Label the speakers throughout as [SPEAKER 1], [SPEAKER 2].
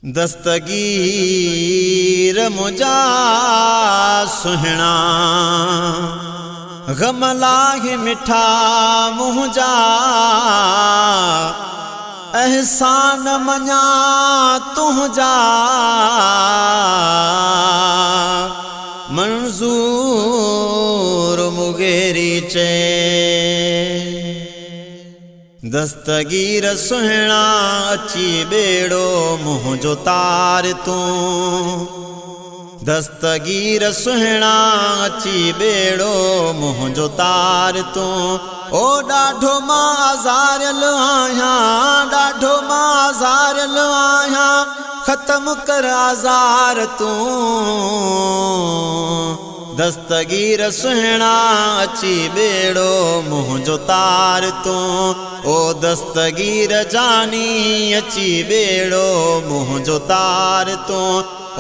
[SPEAKER 1] दस्तगीर मुझा सुहना गम लाहे मिठा मुझा एहसान मञा तुझा मंजूर मुगेरी चे दस्तगीर सुहना अची बेड़ो मुझो तार तू दस्तगीर सुहना अची बेड़ो मुझो तार तू ओ डाढो मां आज़ारियल आहियां डाढो मां आज़ारियल आहियां ख़त्म कर आज़ार तू दस्तगीर सुहना अची बेड़ो मुझो तार तू ओ दस्तगीर जानी अची बेड़ो मुझो तार तू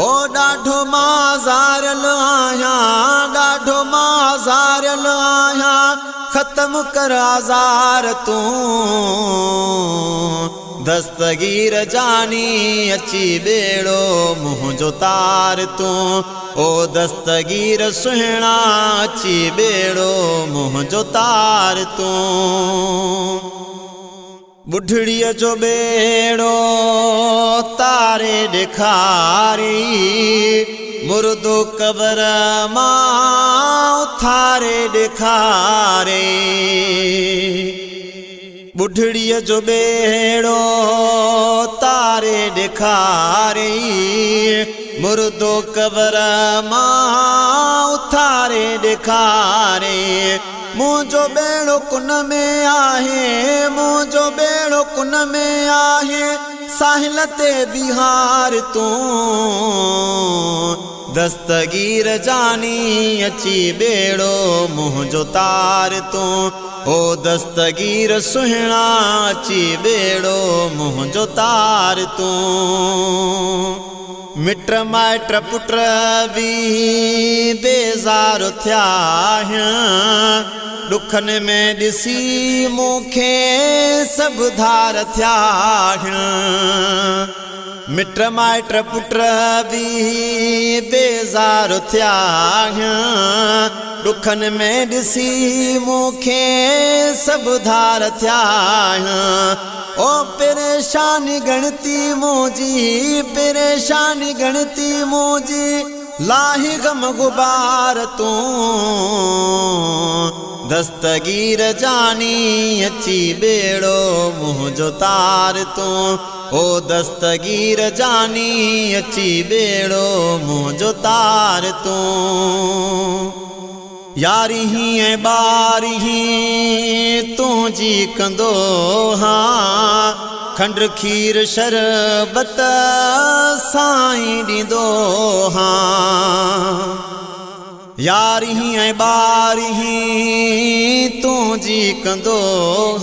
[SPEAKER 1] ओ डाढो मां आज़ारियल आहियां डाढो मां आज़ारियल आहियां ख़त्म कर आज़ार तू दस्तगीर जानी अची बेड़ो मुझो तार तू ओ दस्तगीर सुहना अची बेड़ो मुझो तार तू बुढ़ड़ीअ जो बेड़ो तारे ॾेखारी मुर्दो कबर मां उथारे ॾेखारे बुढ़ड़ीअ जो बेड़ो तारे ॾेखारे मुर्दो कबर मां उथारे ॾेखारे मुझो बेड़ो कुन में आहे मुझो बेड़ो कुन में आहे साहिल ते बिहार तू दस्तगीर जानी अची बेड़ो मुझो तार तू ओ दस्तगीर सुहना अची बेड़ो मुझो तार तू मिट माइट पुट भी बेज़ार थिया दुखन में दिसी मुखे सब धार थिया मिट माइट पुट भी बेज़ार थिया दुखन में दिसी मुखे सब धार थिया ओ परेशानी गणती मोजी परेशानी गणती मोजी लाही गम गुबार तू दस्तगीर जानी अची बेड़ो मुझो तार तू ओ दस्तगीर जानी अची बेड़ो मुझो तार तू यारी ही ऐं बारी ही तुझी कंदो हाँ खंड खीर शरबत साईं ॾींदो हाँ यारी ही ऐं बारी ही तुझी कंदो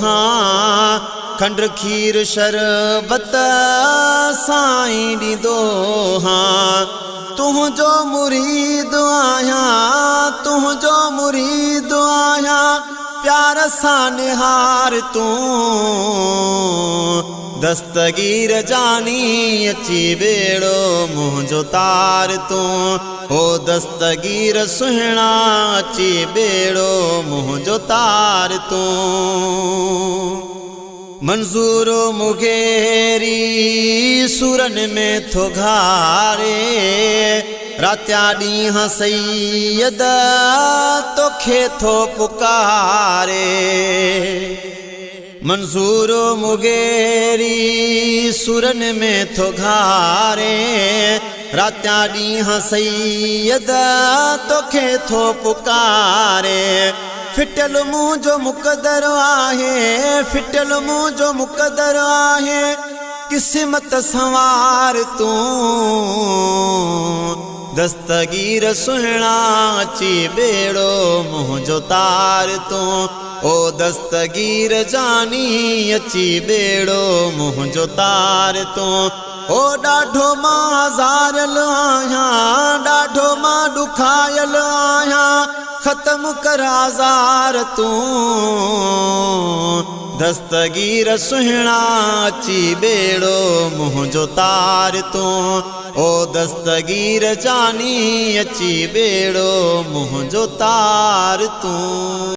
[SPEAKER 1] हाँ खंड खीर शरबत साईं ॾींदो हाँ तुझो मुरीद आहियां तुझो मुरीद आहियां प्यार सां निहार तू दस्तगीर जानी अची बेड़ो मुझो तार तू ओ दस्तगीर सुहना अची बेड़ो मुझो तार तू मंजूर मुगेरी सुरन में थो घारे रात्या ॾींहं सैयद तोखे थो पुकारे मंजूर मुगेरी सुरन में थो घारे रात्या ॾींहं सैयद तोखे थो पुकारे फिटल मुझो मुक़दर आहे फिटल मुझो मुक़दर आहे किस्मत संवार तू दस्तगीर सुहना अची बेड़ो मुझो तार तू ओ दस्तगीर जानी अची बेड़ो मुझो तार तू ओ ॾाढो मां हज़ारियल आहियां, ॾाढो मां ॾुखायल आहियां, ख़त्म कर आज़ार तूं। दस्तगीर सुहिणा अची बेड़ो मुंहिंजो तार तूं। ओ दस्तगीर जानी अची बेड़ो मुंहिंजो तार तूं।